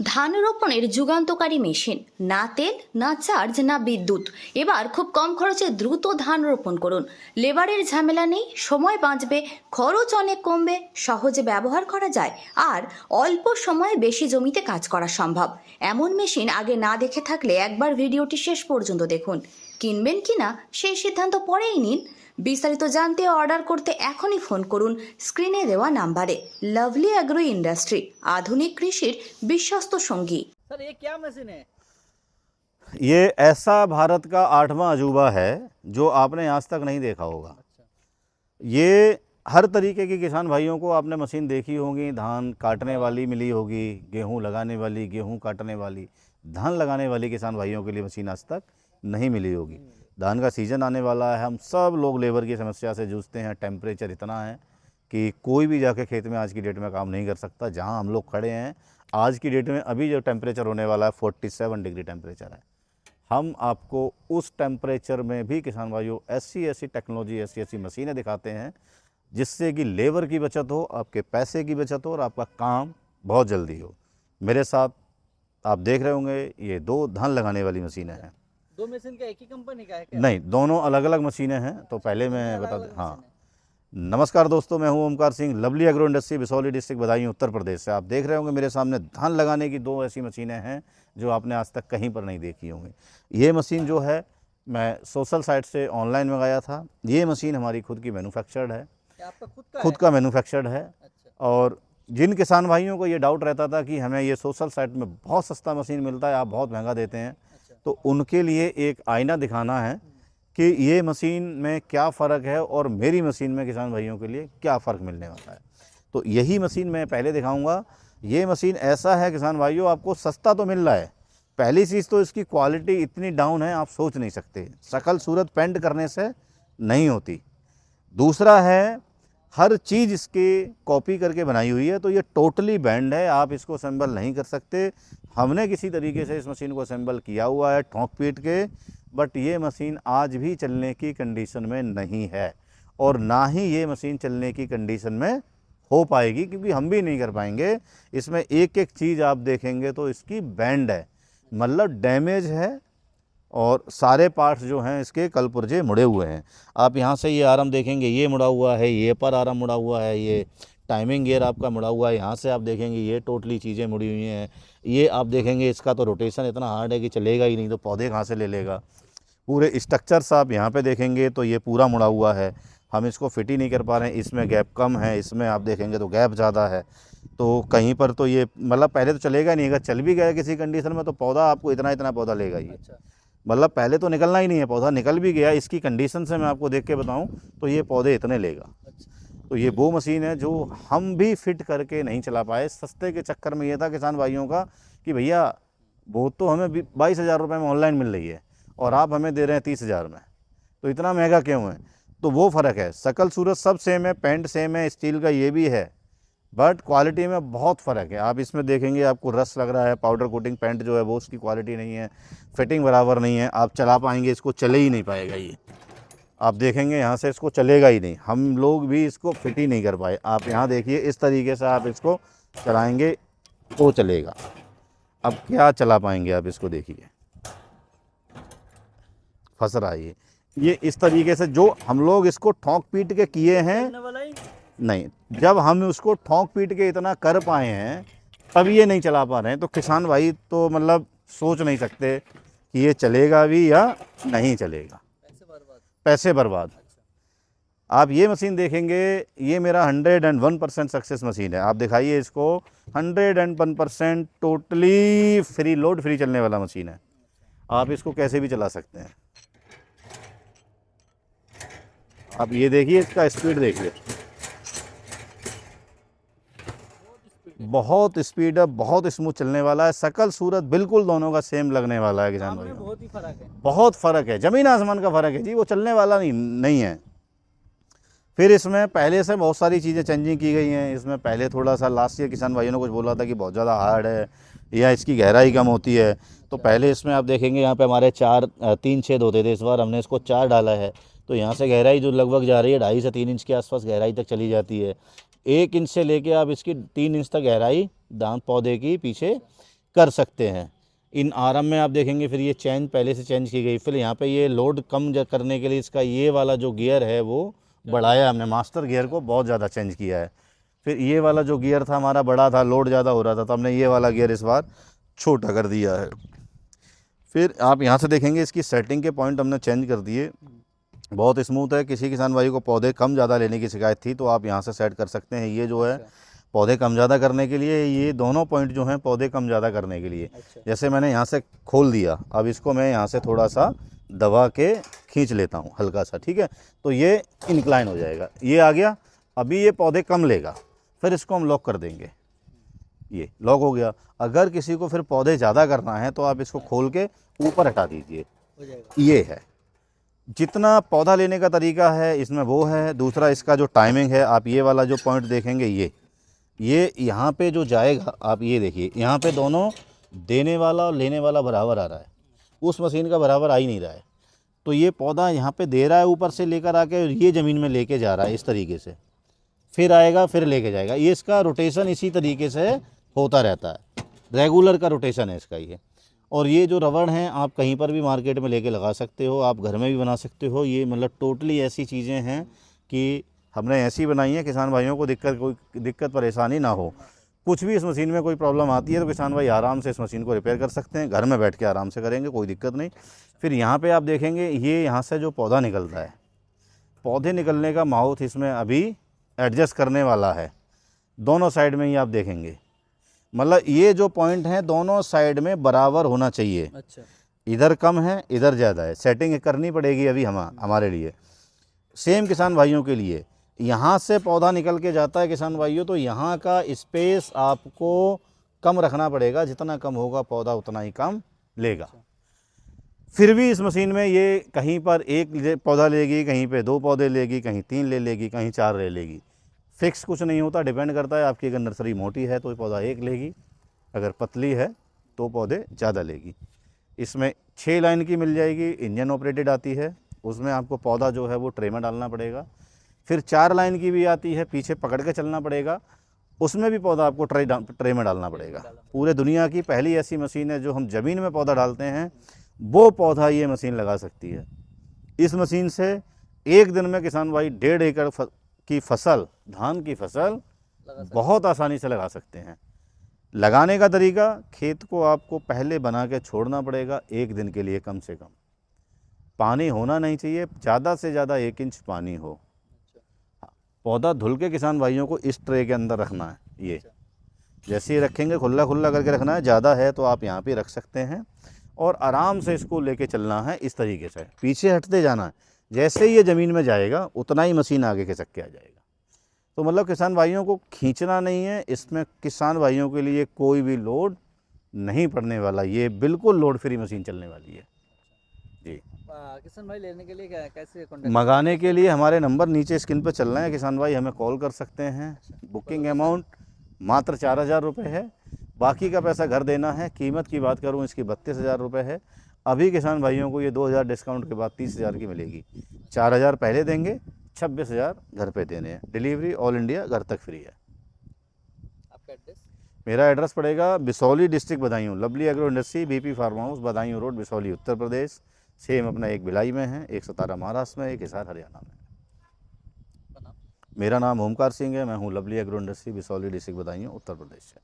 ধান রোপণের যুগান্তকারী মেশিন, না তেল না চার্জ না বিদ্যুৎ। এবার খুব কম খরচে দ্রুত ধান রোপণ করুন। লেবারের ঝামেলা নেই, সময় বাঁচবে, খরচ অনেক কমবে, সহজে ব্যবহার করা যায় আর অল্প সময়ে বেশি জমিতে কাজ করা সম্ভব। এমন মেশিন আগে না দেখে থাকলে একবার ভিডিওটি শেষ পর্যন্ত দেখুন। কিনবেন কিনা সেই সিদ্ধান্ত পরেই নিন। বিস্তারিত জানতে অর্ডার করতে এখনই ফোন করুন স্ক্রিনে দেওয়া নাম্বারে। লাভলি এগ্রো ইন্ডাস্ট্রি, আধুনিক কৃষির বিশ্বস্ত সঙ্গী। सर ये क्या मशीन है? ये ऐसा भारत का 8वां अजूबा है जो आपने आज तक नहीं देखा होगा। ये हर तरीके के किसान भाइयों को आपने मशीन देखी होगी। धान काटने वाली मिली होगी, गेहूं लगाने वाली, गेहूं काटने वाली, धान लगाने वाली किसान भाइयों के लिए मशीन आज तक नहीं मिली होगी। धान का सीज़न आने वाला है, हम सब लोग लेबर की समस्या से जूझते हैं। टेम्परेचर इतना है कि कोई भी जाके खेत में आज की डेट में काम नहीं कर सकता। जहां हम लोग खड़े हैं आज की डेट में अभी जो टेम्परेचर होने वाला है 47 डिग्री टेम्परेचर है। हम आपको उस टेम्परेचर में भी किसान भाइयों ऐसी टेक्नोलॉजी, ऐसी मशीनें दिखाते हैं जिससे कि लेबर की बचत हो, आपके पैसे की बचत हो और आपका काम बहुत जल्दी हो। मेरे साथ आप देख रहे होंगे ये 2 धान लगाने वाली मशीनें हैं। दो मशीन का एक ही कंपनी का है क्या? नहीं, दोनों अलग अलग मशीनें हैं। तो पहले मैं बता दूं, हाँ, नमस्कार दोस्तों, मैं हूं Omkar Singh, lovely agro industry, Bisauli district, Badaun, Uttar Pradesh से। आप देख रहे होंगे मेरे सामने धान लगाने की 2 ऐसी मशीनें हैं जो आपने आज तक कहीं पर नहीं देखी होंगी। ये मशीन जो है मैं सोशल साइट से ऑनलाइन मंगाया था। ये मशीन हमारी खुद की मैन्युफैक्चर्ड है, क्या आपका खुद खुद है? का मैन्युफैक्चर्ड है। अच्छा। और जिन किसान भाइयों को ये डाउट रहता था कि हमें ये सोशल साइट में बहुत सस्ता मशीन मिलता है, आप बहुत महंगा देते हैं, अच्छा। तो उनके लिए एक आईना दिखाना है कि ये मशीन में क्या फ़र्क है और मेरी मशीन में किसान भाइयों के लिए क्या फ़र्क मिलने वाला है। तो यही मशीन मैं पहले दिखाऊंगा। ये मशीन ऐसा है किसान भाइयों, आपको सस्ता तो मिल रहा है। पहली चीज़ तो इसकी क्वालिटी इतनी डाउन है, आप सोच नहीं सकते। शकल सूरत पेंट करने से नहीं होती। दूसरा है, हर चीज़ इसकी कॉपी करके बनाई हुई है, तो ये टोटली बैंड है, आप इसको असेंबल नहीं कर सकते। हमने किसी तरीके से इस मशीन को असेंबल किया हुआ है ठोंक पीट के, बट ये मशीन आज भी चलने की कंडीशन में नहीं है और ना ही ये मशीन चलने की कंडीशन में हो पाएगी, क्योंकि हम भी नहीं कर पाएंगे। इसमें एक एक चीज़ आप देखेंगे तो इसकी बैंड है, मतलब डैमेज है और सारे पार्ट्स जो हैं इसके कलपुर्जे मुड़े हुए हैं। आप यहाँ से ये आर्म देखेंगे, ये मुड़ा हुआ है, ये पर आर्म मुड़ा हुआ है, ये टाइमिंग गियर आपका मुड़ा हुआ है। यहाँ से आप देखेंगे ये टोटली चीज़ें मुड़ी हुई हैं। ये आप देखेंगे इसका तो रोटेशन इतना हार्ड है कि चलेगा ही नहीं, तो पौधे कहाँ से ले लेगा। पूरे स्ट्रक्चर्स आप यहाँ पे देखेंगे तो ये पूरा मुड़ा हुआ है, हम इसको फिट ही नहीं कर पा रहे हैं। इसमें गैप कम है, इसमें आप देखेंगे तो गैप ज़्यादा है। तो कहीं पर तो ये मतलब पहले तो चलेगा नहीं, अगर चल भी गया किसी कंडीशन में तो पौधा आपको इतना पौधा लेगा ही। अच्छा। मतलब पहले तो निकलना ही नहीं है, पौधा निकल भी गया, इसकी कंडीशन से मैं आपको देख के बताऊं तो ये पौधे इतने लेगा। अच्छा। तो ये वो मशीन है जो हम भी फिट करके नहीं चला पाए। सस्ते के चक्कर में ये था किसान भाइयों का कि भैया वो तो हमें 22,000 रुपये में ऑनलाइन मिल रही है और आप हमें दे रहे हैं 30,000 में, तो इतना महंगा क्यों है। तो वो फ़र्क है, शकल सूरत सब सेम है, पेंट सेम है, स्टील का ये भी है, बट क्वालिटी में बहुत फ़र्क है। आप इसमें देखेंगे आपको रस लग रहा है, पाउडर कोटिंग पेंट जो है वो उसकी क्वालिटी नहीं है, फिटिंग बराबर नहीं है। आप चला पाएंगे इसको, चले ही नहीं पाएगा ये। आप देखेंगे यहाँ से इसको चलेगा ही नहीं, हम लोग भी इसको फिट ही नहीं कर पाए। आप यहाँ देखिए, इस तरीके से आप इसको चलाएँगे तो चलेगा। अब क्या चला पाएंगे आप इसको, देखिए फंस रहा है ये इस तरीके से। जो हम लोग इसको ठोंक पीट के किए हैं, चलने वाला ही? नहीं, जब हम उसको ठोंक पीट के इतना कर पाए हैं तब ये नहीं चला पा रहे हैं। तो किसान भाई तो मतलब सोच नहीं सकते कि ये चलेगा भी या नहीं चलेगा, पैसे बर्बाद। आप ये मशीन देखेंगे, ये मेरा 101% सक्सेस मशीन है। आप दिखाइए इसको, 101% टोटली फ्री, लोड फ्री चलने वाला मशीन है। आप इसको कैसे भी चला सकते हैं। आप ये देखिए, इसका स्पीड देखिए, बहुत स्पीड है, बहुत स्मूथ चलने वाला है। शकल सूरत बिल्कुल दोनों का सेम लगने वाला है किसान भाई। बहुत ही फर्क है, बहुत फ़र्क है, ज़मीन आसमान का फ़र्क है जी। वो चलने वाला नहीं है। फिर इसमें पहले से बहुत सारी चीज़ें चेंजिंग की गई हैं। इसमें पहले थोड़ा सा लास्ट ईयर किसान भाइयों ने कुछ बोला था कि बहुत ज़्यादा हार्ड है या इसकी गहराई कम होती है। तो पहले इसमें आप देखेंगे यहाँ पे हमारे 3 छेद होते थे, इस बार हमने इसको 4 डाला है। तो यहाँ से गहराई जो लगभग जा रही है 2.5 से 3 इंच के आसपास गहराई तक चली जाती है। 1 इंच से लेके आप इसकी 3 इंच तक गहराई दांत पौधे की पीछे कर सकते हैं। इन आरएम में आप देखेंगे फिर ये चेंज पहले से चेंज की गई, फिर यहाँ पे ये लोड कम करने के लिए इसका ये वाला जो गियर है वो बढ़ाया हमने, मास्टर गियर को बहुत ज़्यादा चेंज किया है। फिर ये वाला जो गियर था हमारा बड़ा था, लोड ज़्यादा हो रहा था, तो हमने ये वाला गियर इस बार छोटा कर दिया है। फिर आप यहाँ से देखेंगे इसकी सेटिंग के पॉइंट हमने चेंज कर दिए, बहुत स्मूथ है। किसी किसान भाई को पौधे कम ज़्यादा लेने की शिकायत थी तो आप यहाँ से सेट कर सकते हैं। ये जो है पौधे कम ज़्यादा करने के लिए, ये दोनों पॉइंट जो हैं पौधे कम ज़्यादा करने के लिए। जैसे मैंने यहाँ से खोल दिया, अब इसको मैं यहाँ से थोड़ा सा दबा के खींच लेता हूँ हल्का सा, ठीक है, तो ये इंक्लाइन हो जाएगा, ये आ गया। अभी ये पौधे कम लेगा, फिर इसको हम लॉक कर देंगे, ये लॉक हो गया। अगर किसी को फिर पौधे ज़्यादा करना है तो आप इसको खोल के ऊपर हटा दीजिए, हो जाएगा। ये है। जितना पौधा लेने का तरीका है इसमें वो है। दूसरा इसका जो टाइमिंग है, आप ये वाला जो पॉइंट देखेंगे, ये यहाँ पे जो जाएगा, आप ये देखिए यहाँ पे दोनों देने वाला और लेने वाला बराबर आ रहा है, उस मशीन का बराबर आ ही नहीं रहा है। तो ये पौधा यहाँ पे दे रहा है ऊपर से लेकर आके, ये ज़मीन में लेके जा रहा है इस तरीके से, फिर आएगा फिर लेके जाएगा। ये इसका रोटेशन इसी तरीके से होता रहता है, रेगुलर का रोटेशन है इसका ये। और ये जो रबड़ हैं आप कहीं पर भी मार्केट में लेके लगा सकते हो, आप घर में भी बना सकते हो। ये मतलब टोटली ऐसी चीज़ें हैं कि हमने ऐसी बनाई है किसान भाइयों को कोई दिक्कत परेशानी ना हो। कुछ भी इस मशीन में कोई प्रॉब्लम आती है तो किसान भाई आराम से इस मशीन को रिपेयर कर सकते हैं, घर में बैठ के आराम से करेंगे, कोई दिक्कत नहीं। फिर यहाँ पे आप देखेंगे ये यहाँ से जो पौधा निकलता है, पौधे निकलने का माउथ इसमें अभी एडजस्ट करने वाला है, दोनों साइड में ही आप देखेंगे। मतलब ये जो पॉइंट हैं दोनों साइड में बराबर होना चाहिए, अच्छा, इधर कम है इधर ज़्यादा है, सेटिंग करनी पड़ेगी अभी हमारे लिए। सेम किसान भाइयों के लिए यहाँ से पौधा निकल के जाता है किसान भाइयों, तो यहाँ का स्पेस आपको कम रखना पड़ेगा, जितना कम होगा पौधा उतना ही कम लेगा। फिर भी इस मशीन में ये कहीं पर एक पौधा लेगी, कहीं पे 2 पौधे लेगी, कहीं 3 ले लेगी, कहीं 4 ले लेगी, फिक्स कुछ नहीं होता, डिपेंड करता है आपकी। अगर नर्सरी मोटी है तो पौधा 1 लेगी, अगर पतली है तो पौधे ज़्यादा लेगी। इसमें 6 लाइन की मिल जाएगी, इंजन ऑपरेटेड आती है, उसमें आपको पौधा जो है वो ट्रे में डालना पड़ेगा। फिर 4 लाइन की भी आती है, पीछे पकड़ के चलना पड़ेगा, उसमें भी पौधा आपको ट्रे में डालना पड़ेगा। पूरे दुनिया की पहली ऐसी मशीन है जो हम ज़मीन में पौधा डालते हैं, वो पौधा ये मशीन लगा सकती है। इस मशीन से एक दिन में किसान भाई 1.5 एकड़ की फसल, धान की फसल बहुत आसानी से लगा सकते हैं। लगाने का तरीका, खेत को आपको पहले बना के छोड़ना पड़ेगा 1 दिन के लिए कम से कम। पानी होना नहीं चाहिए, ज़्यादा से ज़्यादा 1 इंच पानी हो। पौधा धुल के किसान भाइयों को इस ट्रे के अंदर रखना है, ये जैसे ही रखेंगे खुला खुला करके रखना है। ज़्यादा है तो आप यहाँ पे रख सकते हैं और आराम से इसको लेके चलना है इस तरीके से, पीछे हटते जाना है। जैसे ही ये ज़मीन में जाएगा उतना ही मशीन आगे खिसक के आ जाएगा। तो मतलब किसान भाइयों को खींचना नहीं है, इसमें किसान भाइयों के लिए कोई भी लोड नहीं पड़ने वाला, ये बिल्कुल लोड फ्री मशीन चलने वाली है जी। किसान भाई लेने के लिए कैसे कॉन्टैक्ट? मंगाने के लिए हमारे नंबर नीचे स्क्रीन पर चल रहे हैं, किसान भाई हमें कॉल कर सकते हैं। बुकिंग अमाउंट मात्र 4000 रुपये है, बाकी का पैसा घर देना है। कीमत की बात करूं इसकी 32,000 रुपये है। अभी किसान भाइयों को ये 2000 डिस्काउंट के बाद 30,000 की मिलेगी। 4000 पहले देंगे, 26,000 घर पे देने हैं। डिलीवरी ऑल इंडिया घर तक फ्री है। आपका एड्रेस? मेरा एड्रेस पड़ेगा Bisauli district Badaun, lovely agro industry, BP farm house, Badaun road, Bisauli Uttar Pradesh. Same अपना एक भिलाई में है, एक सतारा महाराष्ट्र में, एक हिसार हरियाणा में। मेरा नाम ओमकार सिंह है, मैं हूँ lovely agro industry, Bisauli district Badaun Uttar Pradesh से।